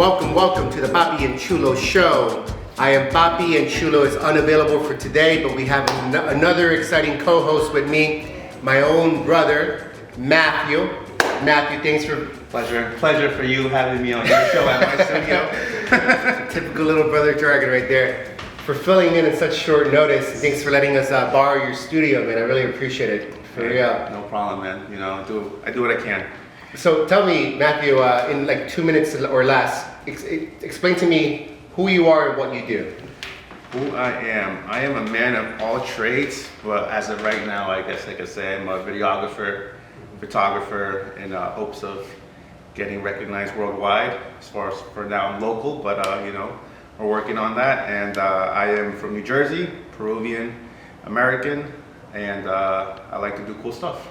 Welcome to the Papi and Chulo show. I am Papi and Chulo is unavailable for today, but we have another exciting co-host with me, my own brother, Matthew. Matthew, thanks for... Pleasure for you having me on your show at my studio. Typical little brother jargon right there. For filling in such short notice. Thanks for letting us borrow your studio, man. I really appreciate it. For real. No problem, man. You know, I do what I can. So tell me, Matthew, in like 2 minutes or less, explain to me who you are and what you do. Who I am a man of all trades, but as of right now, I guess I could say I'm a videographer, photographer, in hopes of getting recognized worldwide. As far as for now, I'm local, but we're working on that. And I am from New Jersey, Peruvian American, and I like to do cool stuff.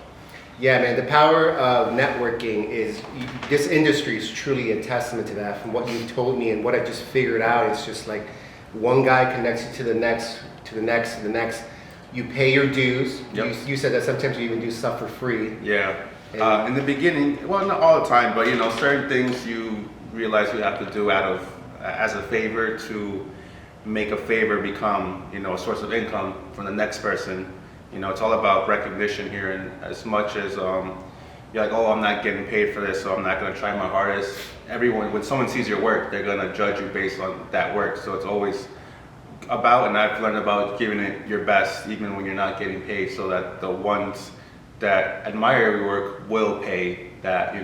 Yeah, man, the power of networking this industry is truly a testament to that. From what you've told me and what I just figured out, it's just like one guy connects you to the next, to the next, to the next. You pay your dues. Yep. You said that sometimes you even do stuff for free. Yeah. In the beginning, well, not all the time, but certain things you realize you have to do as a favor to make a favor become, a source of income from the next person. It's all about recognition here, and as much as you're like, oh, I'm not getting paid for this, so I'm not going to try my hardest. When someone sees your work, they're going to judge you based on that work. So it's always about, and I've learned about giving it your best, even when you're not getting paid, so that the ones that admire your work will pay that,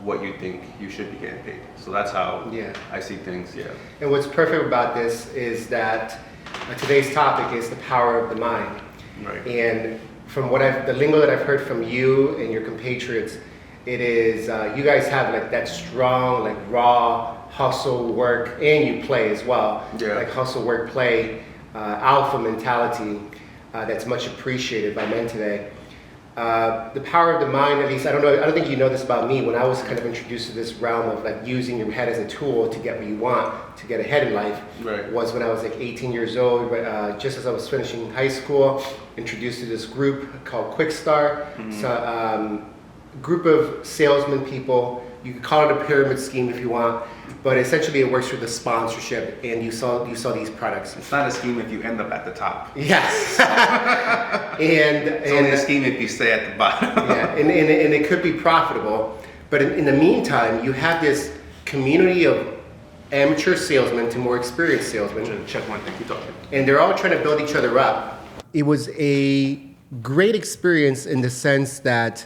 what you think you should be getting paid. So that's how I see things, yeah. And what's perfect about this is that today's topic is the power of the mind. Right. And from the lingo that I've heard from you and your compatriots, it is you guys have like that strong, like raw hustle, work, and you play as well. Yeah. Like hustle, work, play, alpha mentality that's much appreciated by men today. The power of the mind, at least, I don't think you know this about me. When I was kind of introduced to this realm of like using your head as a tool to get what you want, to get ahead in life, right, was when I was like 18 years old, just as I was finishing high school, introduced to this group called Quick Start. Mm-hmm. So, group of salesmen people. You could call it a pyramid scheme if you want, but essentially it works through the sponsorship, and you saw these products. It's not a scheme if you end up at the top. Yeah. It's only a scheme if you stay at the bottom. Yeah, and it could be profitable, but in the meantime, you have this community of amateur salesmen to more experienced salesmen. Check one thing, keep talking. And they're all trying to build each other up. It was a great experience in the sense that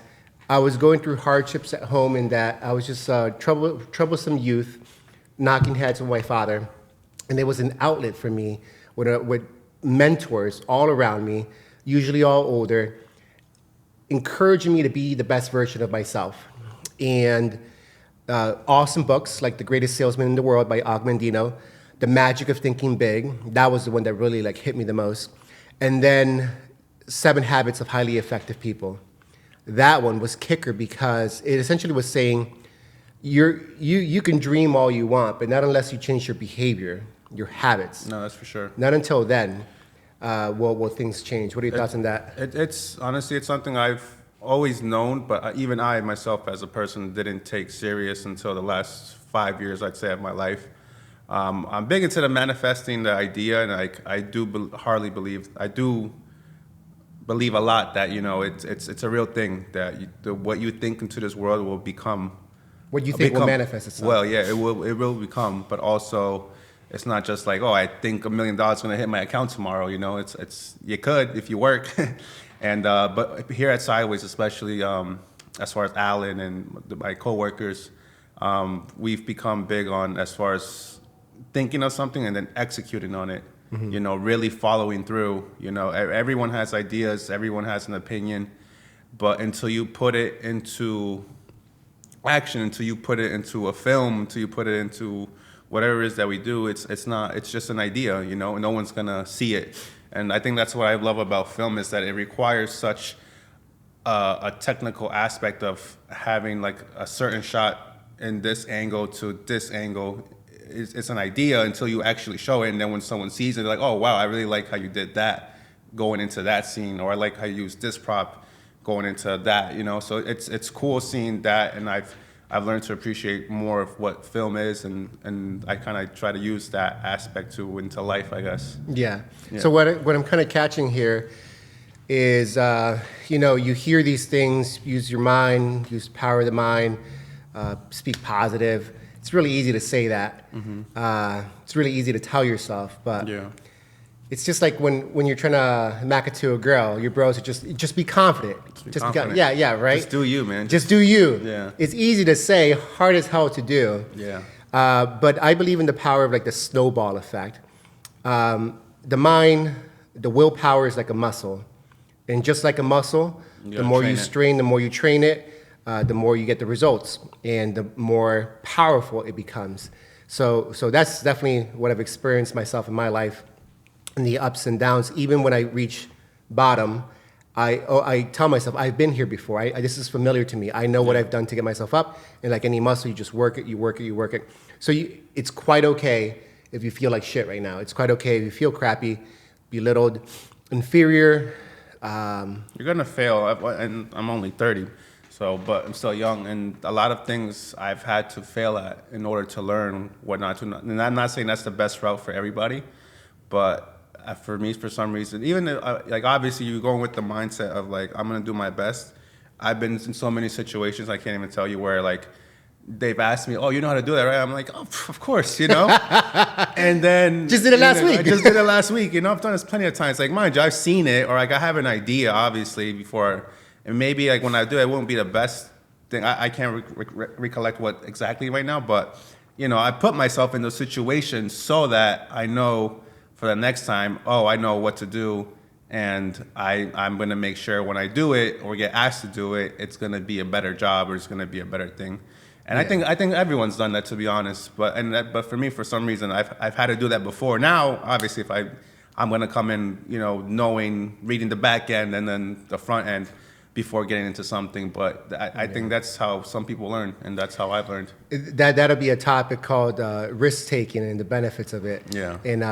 I was going through hardships at home, and that I was just troublesome youth, knocking heads with my father. And there was an outlet for me with mentors all around me, usually all older, encouraging me to be the best version of myself. And awesome books like The Greatest Salesman in the World by Og Mandino, The Magic of Thinking Big, that was the one that really like hit me the most. And then 7 Habits of Highly Effective People. That one was kicker because it essentially was saying you can dream all you want, but not unless you change your behavior, your habits. No, that's for sure. Not until then will things change. What are your thoughts on that? It's honestly, it's something I've always known, but even I myself as a person didn't take serious until the last 5 years, I'd say, of my life. I'm big into the manifesting the idea, and I do believe a lot that it's a real thing, that what you think into this world will become. What you think will manifest itself. Well, yeah, it will become, but also it's not just like, oh, I think $1 million is going to hit my account tomorrow. It's you could if you work, and but here at Sideways, especially as far as Alan and my coworkers, we've become big on as far as thinking of something and then executing on it. Mm-hmm. Really following through. Everyone has ideas, everyone has an opinion, but until you put it into action, until you put it into a film, until you put it into whatever it is that we do, it's just an idea. No one's gonna see it. And I think that's what I love about film, is that it requires such a technical aspect of having like a certain shot in this angle to this angle. It's an idea until you actually show it, and then when someone sees it, they're like, oh wow, I really like how you did that going into that scene, or I like how you used this prop going into that, So it's cool seeing that, and I've learned to appreciate more of what film is, and I kind of try to use that aspect into life, I guess. Yeah. Yeah. So what I'm kind of catching here is, you hear these things, use your mind, use the power of the mind, speak positive. It's really easy to say that. It's really easy to tell yourself, but Yeah. it's just like when you're trying to mack it to a girl, your bros are just be confident. Be confident. Yeah, right? Just do you, man. Just do you. Yeah. It's easy to say, hard as hell to do. Yeah. But I believe in the power of like the snowball effect. The mind, the willpower is like a muscle. And just like a muscle, You the gotta more train you it. strain, the more you train it, the more you get the results, and the more powerful it becomes. So that's definitely what I've experienced myself in my life, and the ups and downs. Even when I reach bottom, I tell myself, I've been here before. This is familiar to me. I know what I've done to get myself up, and like any muscle, you just work it, you work it, you work it. So it's quite okay if you feel like shit right now. It's quite okay if you feel crappy, belittled, inferior. You're gonna fail, and I'm only 30, but I'm still young, and a lot of things I've had to fail at in order to learn what not to. And I'm not saying that's the best route for everybody, but for me, for some reason, even like obviously you're going with the mindset of like I'm gonna do my best. I've been in so many situations I can't even tell you where like they've asked me, "Oh, you know how to do that, right?" I'm like, "Oh, of course, And then Just did it last week. I just did it last week. I've done this plenty of times. Like, mind you, I've seen it, or like I have an idea, obviously, before, and maybe like when I do it, it won't be the best thing. I can't recollect what exactly right now, but I put myself in those situations so that I know for the next time. Oh, I know what to do, and I'm gonna make sure when I do it or get asked to do it, it's gonna be a better job or it's gonna be a better thing. And Yeah. I think everyone's done that, to be honest. But for me, for some reason, I've had to do that before. Now, obviously, if I'm gonna come in, knowing, reading the back end and then the front end before getting into something. But I think that's how some people learn, and that's how I've learned. That'll be a topic called risk taking and the benefits of it. Yeah. And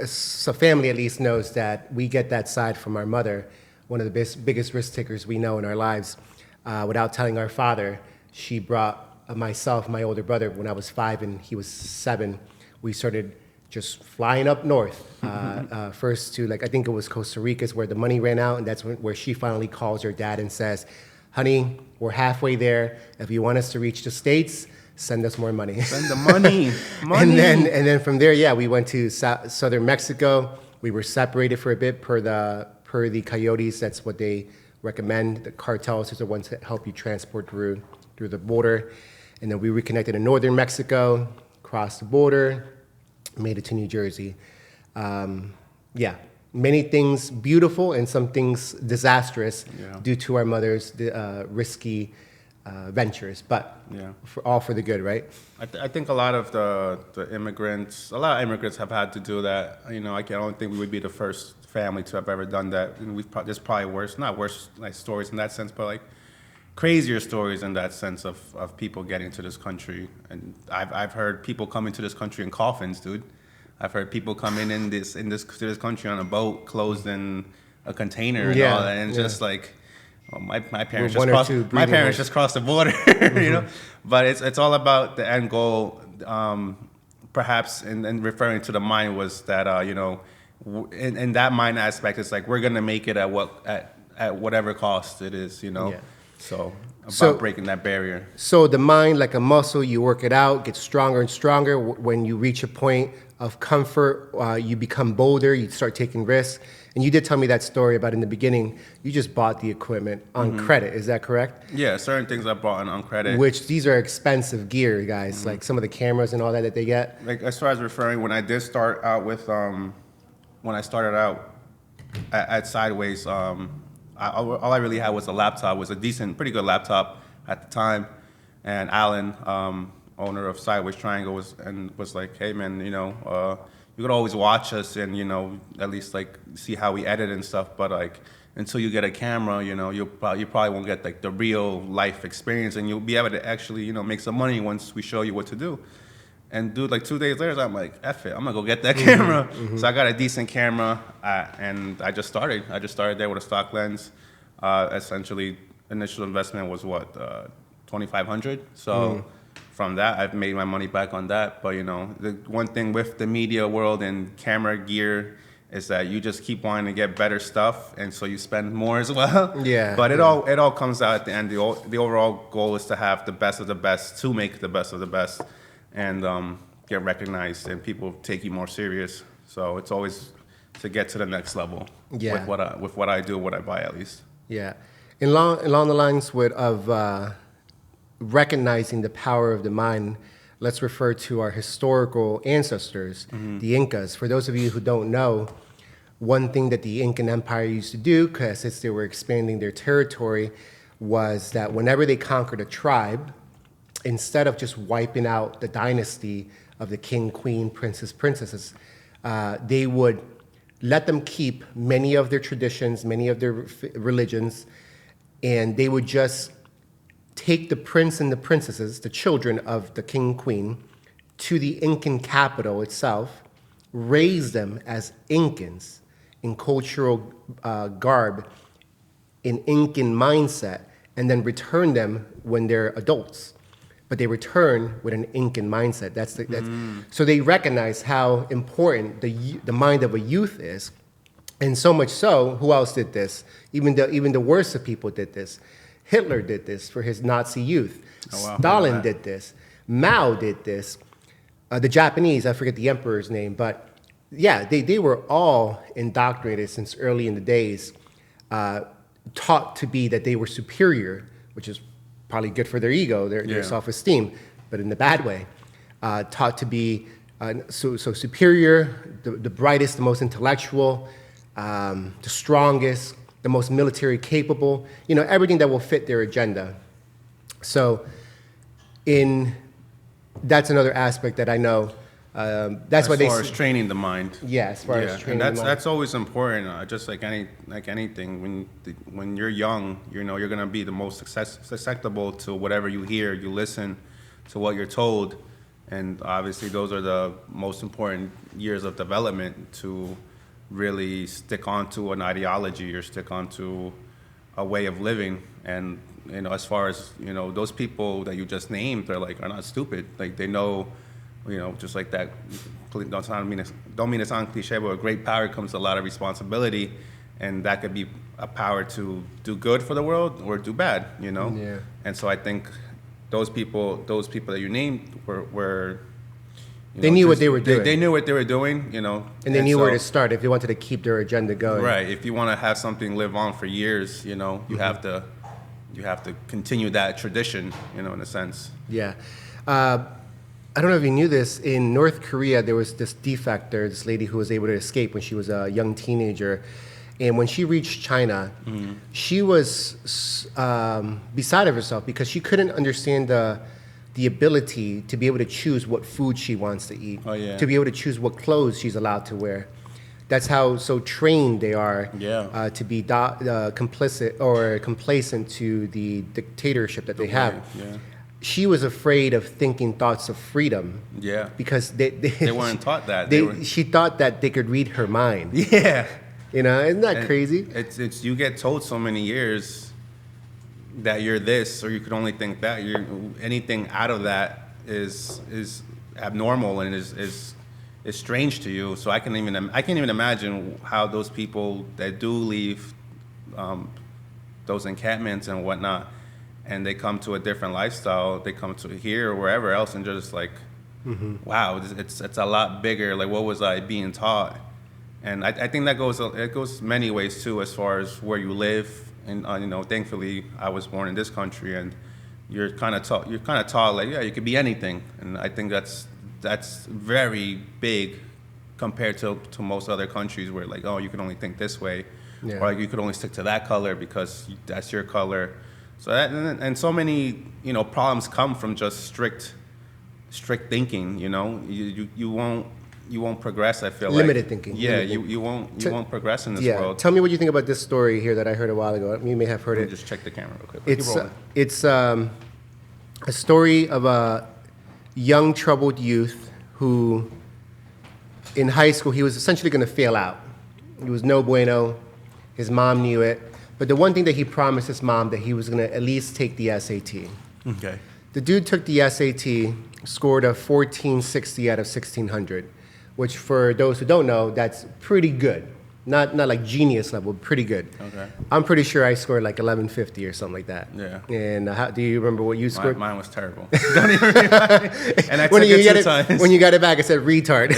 so family at least knows that we get that side from our mother, one of the biggest risk takers we know in our lives. Without telling our father, she brought myself, my older brother, when I was 5 and he was 7. We started just flying up north. First to I think it was Costa Rica is where the money ran out, and that's where she finally calls her dad and says, "Honey, we're halfway there. If you want us to reach the States, send us more money." Send the money, money. And then from there, we went to southern Mexico. We were separated for a bit per the coyotes. That's what they recommend. The cartels are the ones that help you transport through the border. And then we reconnected in northern Mexico, crossed the border, made it to New Jersey. Many things beautiful and some things disastrous due to our mother's risky ventures, but all for the good, right? I think a lot of the immigrants have had to do that. I don't think we would be the first family to have ever done that. And there's probably not worse like stories in that sense, but like crazier stories in that sense of people getting to this country. And I've heard people coming to this country in coffins, dude. I've heard people come to this country on a boat closed in a container and all that, and just like. Well, my parents just crossed the border, But it's all about the end goal. Perhaps, and referring to the mind was that in that mind aspect, it's like we're gonna make it at whatever cost it is, So breaking that barrier. So the mind, like a muscle, you work it out, gets stronger and stronger. When you reach a point of comfort, you become bolder, you start taking risks. And you did tell me that story about in the beginning, you just bought the equipment on credit. Is that correct? Yeah, certain things I bought on credit. Which these are expensive gear, guys. Like some of the cameras and all that they get. Like as far as referring, when I did start out with, when I started out at Sideways, all I really had was a laptop. It was a pretty good laptop at the time. And Alan, owner of Sideways Triangle, was like, "Hey man, you could always watch us and at least like see how we edit and stuff, but like until you get a camera, you probably won't get like the real life experience, and you'll be able to actually make some money once we show you what to do." And dude, like 2 days later, I'm like, "F it, I'm gonna go get that camera." So I got a decent camera, and I just started. there with a stock lens. Essentially, initial investment was what 2,500. So from that, I've made my money back on that. But the one thing with the media world and camera gear is that you just keep wanting to get better stuff, and so you spend more as well. Yeah, But yeah. it all comes out at the end. The overall goal is to have the best of the best, to make the best of the best, and get recognized, and people take you more serious. So it's always to get to the next level Yeah. with what I do, what I buy at least. Yeah. Along the lines of recognizing the power of the mind, let's refer to our historical ancestors, the Incas. For those of you who don't know, one thing that the Incan Empire used to do, because since they were expanding their territory, was that whenever they conquered a tribe, instead of just wiping out the dynasty of the king, queen, princesses, they would let them keep many of their traditions, many of their religions, and they would just take the prince and the princesses, the children of the king and queen, to the Incan capital itself, raise them as Incans in cultural garb, in Incan mindset, and then return them when they're adults. But they return with an Incan mindset. So they recognize how important the mind of a youth is. And so much so, who else did this? Even the worst of people did this. Hitler did this for his Nazi youth. Oh, wow. Stalin did this. Mao did this. The Japanese, I forget the emperor's name, but yeah, they were all indoctrinated since early in the days, taught to be that they were superior, which is probably good for their ego, their self-esteem, but in the bad way. Taught to be so superior, the brightest, the most intellectual, the strongest, the most military capable, everything that will fit their agenda. So that's another aspect that I know. That's why As far as training the mind. Yeah, as far as training and the mind. that's always important. Just like anything, when you're young, you're gonna be the most susceptible to whatever you hear, you listen to what you're told, and obviously those are the most important years of development to really stick onto an ideology or stick onto a way of living. And as far as those people that you just named, are not stupid. Like they know. Just like that, don't mean to sound cliche, but with great power comes a lot of responsibility, and that could be a power to do good for the world or do bad, Yeah. And so I think those people that you named were They knew what they were doing. They knew what they were doing, And they knew where to start if they wanted to keep their agenda going. Right. If you want to have something live on for years, you have to continue that tradition, in a sense. Yeah. I don't know if you knew this. In North Korea, there was this defector, this lady who was able to escape when she was a young teenager. And when she reached China, she was beside of herself because she couldn't understand the ability to be able to choose what food she wants to eat, to be able to choose what clothes she's allowed to wear. That's how so trained they are to be complicit or complacent to the dictatorship that they have. Yeah. She was afraid of thinking thoughts of freedom. Yeah. Because they weren't taught that. She thought that they could read her mind. Yeah. Isn't that crazy? It's you get told so many years that you're this, or you could only think that. Anything out of that is abnormal and is strange to you. So I can't even imagine how those people that do leave those encampments and whatnot, and they come to a different lifestyle, they come to here or wherever else, and just like, wow, it's a lot bigger. Like, what was I being taught? And I think it goes many ways too, as far as where you live. And thankfully, I was born in this country, and you're kind of taught like, yeah, you could be anything. And I think that's very big compared to most other countries where like, oh, you can only think this way, or like you could only stick to that color because that's your color. So and so many problems come from just strict thinking. You won't progress. I feel limited like thinking. Yeah, limited you won't progress in this world. Tell me what you think about this story here that I heard a while ago. You may have heard Let me it. just check the camera real quick. It's a story of a young troubled youth who, in high school, he was essentially going to fail out. He was no bueno. His mom knew it. But the one thing that he promised his mom that he was going to at least take the SAT. Okay. The dude took the SAT, scored a 1460 out of 1600, which for those who don't know, that's pretty good. Not like genius level, pretty good. Okay. I'm pretty sure I scored like 1150 or something like that. Yeah. And do you remember what you scored? Mine was terrible. Don't even remember. And I when took you it get 2 times. When you got it back, it said retard.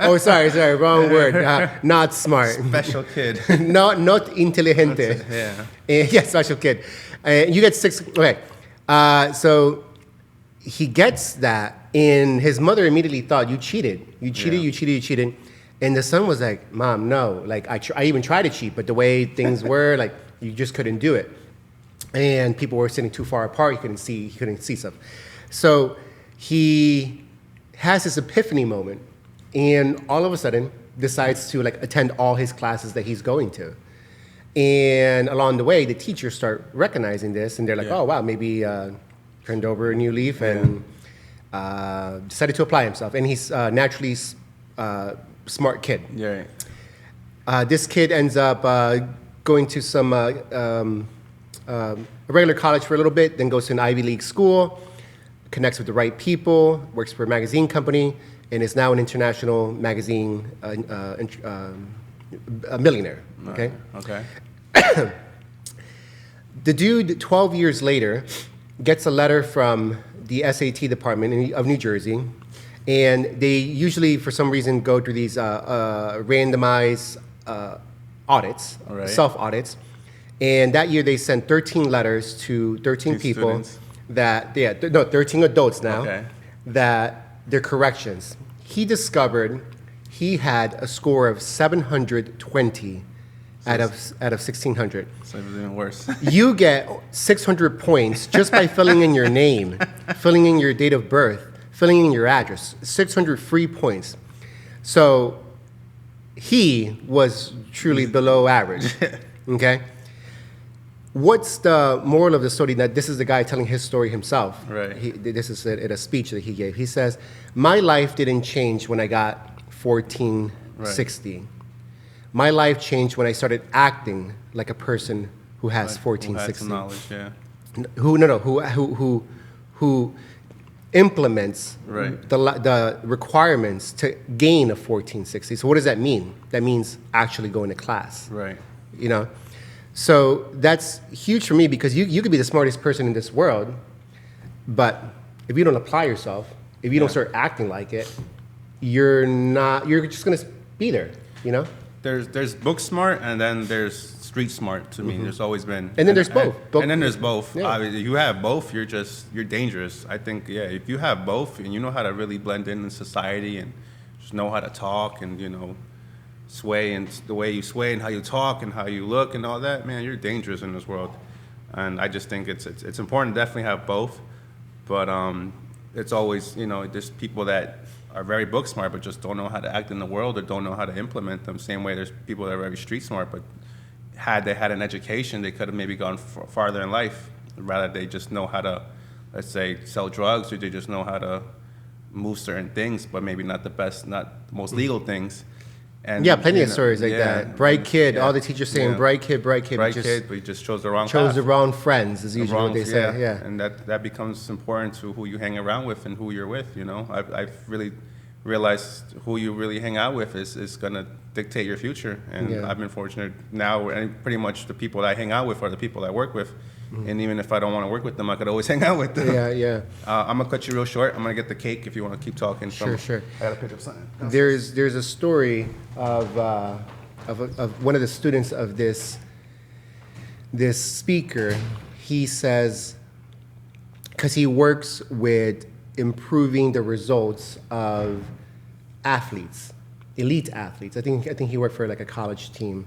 Oh, sorry, wrong word. Not smart. Special kid. Not inteligente. Yeah. Yeah, special kid. You get 6. Okay. So he gets that, and his mother immediately thought, you cheated. You cheated, Yeah. you cheated, you cheated. And the son was like, Mom, no. Like, I even tried to cheat, but the way things were, like, you just couldn't do it. And people were sitting too far apart. He couldn't see stuff. So he has this epiphany moment, and all of a sudden decides to like attend all his classes that he's going to. And along the way, the teachers start recognizing this, and they're like, Yeah. "Oh wow, maybe turned over a new leaf and decided to apply himself." And he's naturally smart kid. Yeah. This kid ends up going to some a regular college for a little bit, then goes to an Ivy League school, connects with the right people, works for a magazine company, and is now an international magazine a millionaire. Okay. Okay. The dude, 12 years later, gets a letter from the SAT department of New Jersey, and they usually, for some reason, go through these randomized audits, All right. self-audits. And that year, they sent 13 letters to 13 people students? 13 adults now, Okay. that their corrections. He discovered he had a score of 720 out of 1600. So it was even worse. You get 600 points just by filling in your name, filling in your date of birth, filling in your address. 600 free points. So he was truly below average. Okay? What's the moral of the story? That this is the guy telling his story himself. Right. This is at a speech that he gave. He says, "My life didn't change when I got 1460. My life changed when I started acting like a person who has Who had 1460. some knowledge, yeah. Who implements Right. the requirements to gain a 1460. So what does that mean? That means actually going to class. Right. You know? So that's huge for me because you could be the smartest person in this world, but if you don't apply yourself, if you don't start acting like it, you're just gonna be there, you know? There's book smart and then there's street smart to me. There's always been. And then there's both. And then there's both. Yeah. You have both, you're dangerous. I think, yeah, if you have both and you know how to really blend in society and just know how to talk and, sway and the way you sway and how you talk and how you look and all that, man, you're dangerous in this world. And I just think it's important to definitely have both. But it's always, there's people that are very book smart but just don't know how to act in the world or don't know how to implement them. Same way there's people that are very street smart, but had they had an education, they could have maybe gone farther in life. Rather, they just know how to, let's say, sell drugs, or they just know how to move certain things, but maybe not the most legal things. And, Yeah, plenty of stories like yeah, that. Bright kid, yeah, all the teachers saying yeah. bright kid, Bright just kid, but he just chose the wrong chose path. the wrong friends is The usually what they say. Yeah. And that becomes important to who you hang around with and who you're with. I've really realized who you really hang out with is going to dictate your future. And Yeah. I've been fortunate now, and pretty much the people that I hang out with are the people I work with. And even if I don't want to work with them, I could always hang out with them. Yeah. I'm gonna cut you real short. I'm gonna get the cake if you want to keep talking. Sure. I got a picture of something. There's a story of one of the students of this speaker. He says, because he works with improving the results of athletes, elite athletes. I think he worked for like a college team,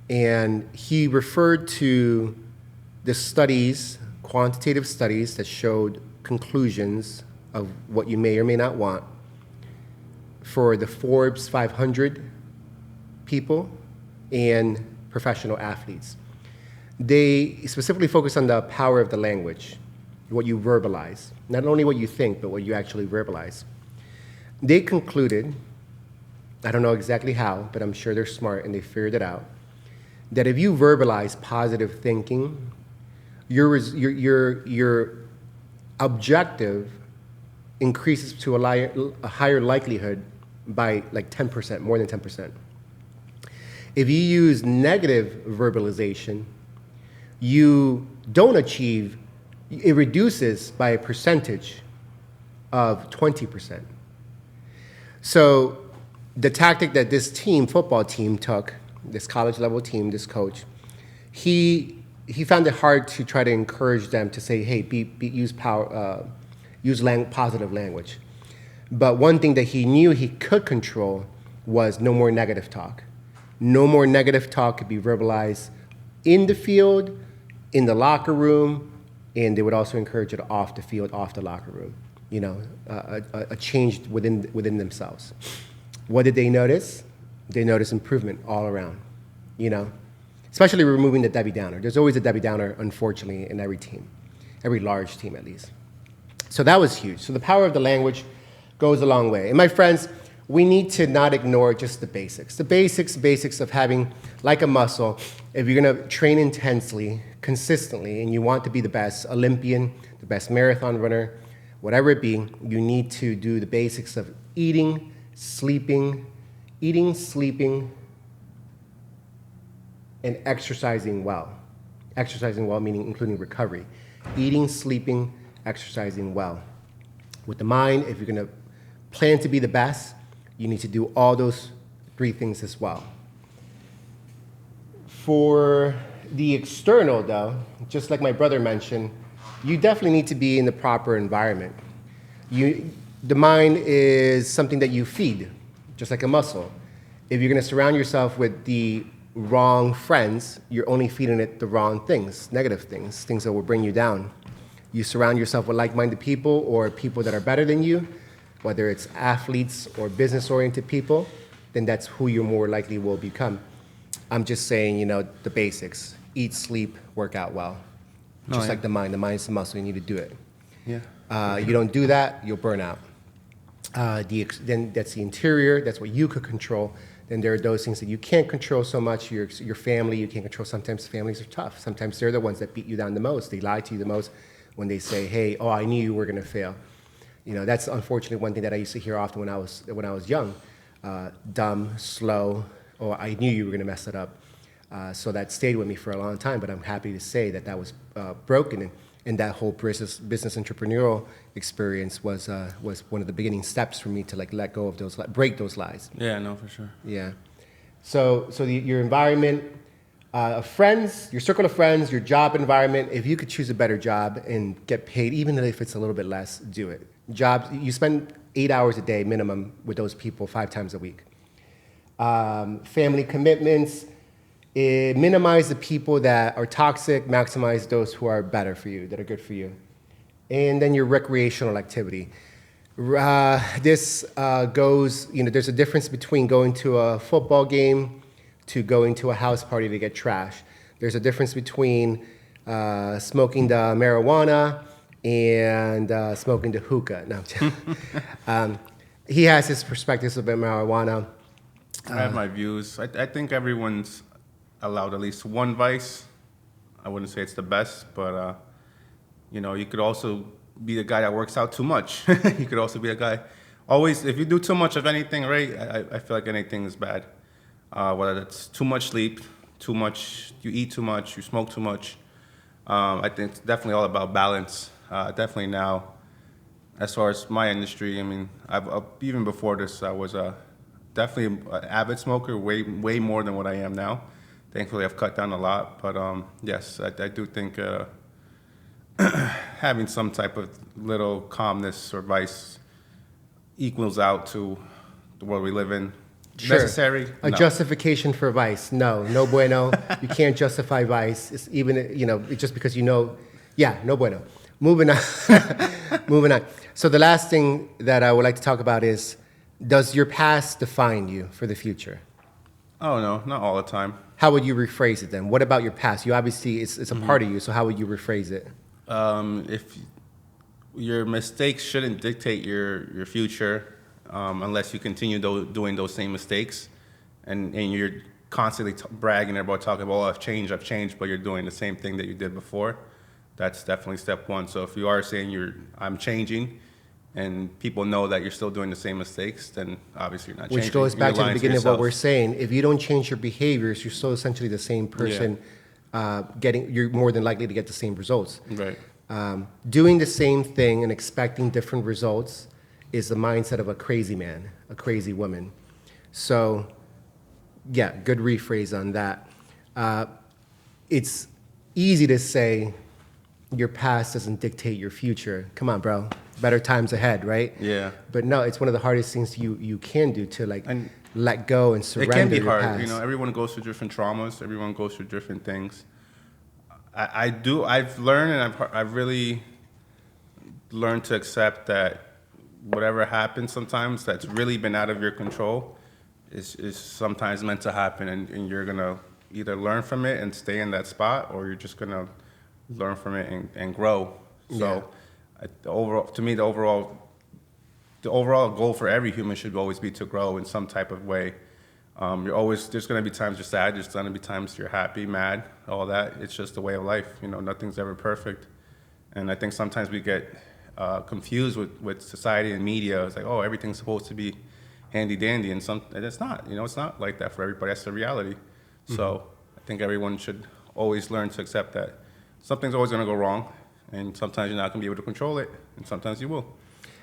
and he referred to the studies, quantitative studies that showed conclusions of what you may or may not want for the Forbes 500 people and professional athletes. They specifically focus on the power of the language, what you verbalize, not only what you think, but what you actually verbalize. They concluded, I don't know exactly how, but I'm sure they're smart and they figured it out, that if you verbalize positive thinking, your objective increases to a higher likelihood by like 10%, more than 10%. If you use negative verbalization, you don't achieve, it reduces by a percentage of 20%. So the tactic that this team, football team, took, this college level team, this coach, he found it hard to try to encourage them to say, hey, use positive language. But one thing that he knew he could control was no more negative talk. No more negative talk could be verbalized in the field, in the locker room, and they would also encourage it off the field, off the locker room. You know, a change within themselves. What did they notice? They noticed improvement all around, you know, especially removing the Debbie Downer. There's always a Debbie Downer, unfortunately, in every team, every large team at least. So that was huge. So the power of the language goes a long way. And my friends, we need to not ignore just the basics. The basics of having, like a muscle, if you're gonna train intensely, consistently, and you want to be the best Olympian, the best marathon runner, whatever it be, you need to do the basics of eating, sleeping, and exercising well. Exercising well meaning including recovery. Eating, sleeping, exercising well. With the mind, if you're gonna plan to be the best, you need to do all those 3 things as well. For the external though, just like my brother mentioned, you definitely need to be in the proper environment. The mind is something that you feed, just like a muscle. If you're gonna surround yourself with the wrong friends, you're only feeding it the wrong things, negative things, things that will bring you down. You surround yourself with like-minded people or people that are better than you, whether it's athletes or business-oriented people, then that's who you more likely will become. I'm just saying, you know, the basics. Eat, sleep, work out well. Just like the mind. The mind's the muscle. You need to do it. Yeah. You don't do that, you'll burn out. Then that's the interior. That's what you could control. Then there are those things that you can't control so much. Your family, you can't control. Sometimes families are tough. Sometimes they're the ones that beat you down the most. They lie to you the most when they say, hey, oh, I knew you were going to fail. You know, that's unfortunately one thing that I used to hear often when I was young. Dumb, slow, or I knew you were going to mess it up. So that stayed with me for a long time, but I'm happy to say that that was broken, and that whole business entrepreneurial experience was one of the beginning steps for me to like let go of those, break those lies. Yeah, no, for sure. Yeah. So your environment, friends, your circle of friends, your job environment. If you could choose a better job and get paid, even if it's a little bit less, do it. Jobs, you spend 8 hours a day minimum with those people 5 times a week. Family commitments. Minimize the people that are toxic, maximize those who are better for you, that are good for you. And then your recreational activity. This goes, you know, there's a difference between going to a football game to going to a house party to get trash. There's a difference between smoking the marijuana and smoking the hookah. No, he has his perspectives about marijuana. I have my views. I think everyone's allowed at least one vice. I wouldn't say it's the best, but you know, you could also be the guy that works out too much. You could also be a guy. Always, if you do too much of anything, right? I feel like anything is bad. Whether it's too much sleep, too much, you eat too much, you smoke too much. I think it's definitely all about balance. Definitely now, as far as my industry, I mean, even before this, I was definitely an avid smoker, way more than what I am now. Thankfully, I've cut down a lot, but yes, I do think having some type of little calmness or vice equals out to the world we live in. Sure. Necessary? A No. justification for vice? No bueno. You can't justify vice. It's even, you know, just because you know, yeah, no bueno. Moving on. Moving on. So the last thing that I would like to talk about is, does your past define you for the future? Oh, no, not all the time. How would you rephrase it then? What about your past? You obviously, it's a part of you, so how would you rephrase it? If your mistakes shouldn't dictate your future, unless you continue doing those same mistakes, and you're constantly bragging about talking about, oh, I've changed, but you're doing the same thing that you did before. that's definitely step one. So if you are saying I'm changing, and people know that you're still doing the same mistakes, then obviously you're not changing. Which goes back to the You're lying beginning of what yourself. we're saying. If you don't change your behaviors, you're still essentially the same person. You're more than likely to get the same results. Right. Doing the same thing and expecting different results is the mindset of a crazy man, a crazy woman. So, yeah, good rephrase on that. It's easy to say your past doesn't dictate your future. Come on, bro. Better times ahead, right? Yeah. But no, it's one of the hardest things you can do to And let go and It surrender can be your hard. past. You know, everyone goes through different traumas. Everyone goes through different things. I've learned, and I've really learned to accept that whatever happens sometimes that's really been out of your control is sometimes meant to happen, and you're gonna either learn from it and stay in that spot, or you're just gonna learn from it and grow. So, to me, the overall goal for every human should always be to grow in some type of way. There's going to be times you're sad, there's going to be times you're happy, mad, all that. It's just the way of life. You know, nothing's ever perfect. And I think sometimes we get confused with society and media. It's like, oh, everything's supposed to be handy dandy, and it's not. You know, it's not like that for everybody. That's the reality. So I think everyone should always learn to accept that something's always going to go wrong, and sometimes you're not going to be able to control it, and sometimes you will.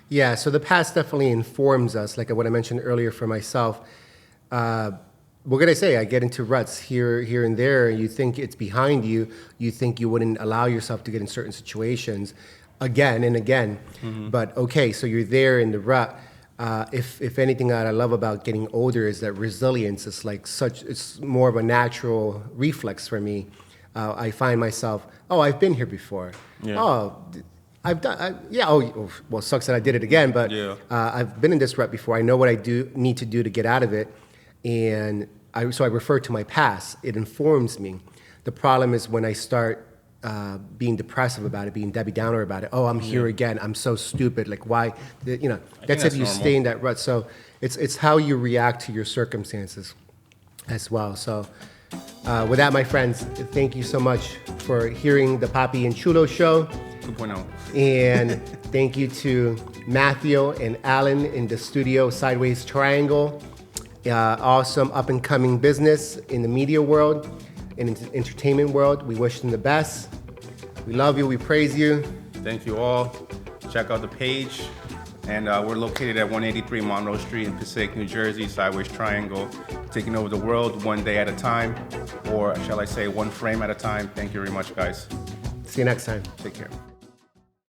Yeah, so the past definitely informs us, like what I mentioned earlier for myself. What can I say? I get into ruts here and there, and you think it's behind you. You think you wouldn't allow yourself to get in certain situations again and again. But okay, so you're there in the rut. If anything that I love about getting older is that resilience is it's more of a natural reflex for me. I find myself, I've been here before. Yeah. I've done, well, it sucks that I did it again, but I've been in this rut before. I know what I need to do to get out of it, and so I refer to my past. It informs me. The problem is when I start being depressive about it, being Debbie Downer about it. Oh, I'm here again. I'm so stupid. Like, why? That's if you stay in that rut. So it's how you react to your circumstances as well. So with that, my friends, thank you so much for hearing the Papi and Chulo show. 2.0. And thank you to Matthew and Alan in the studio, Sideways Triangle. Awesome up-and-coming business in the media world, in the entertainment world. We wish them the best. We love you. We praise you. Thank you all. Check out the page. And we're located at 183 Monroe Street in Passaic, New Jersey, Sideways Triangle, taking over the world one day at a time, or shall I say one frame at a time. Thank you very much, guys. See you next time. Take care.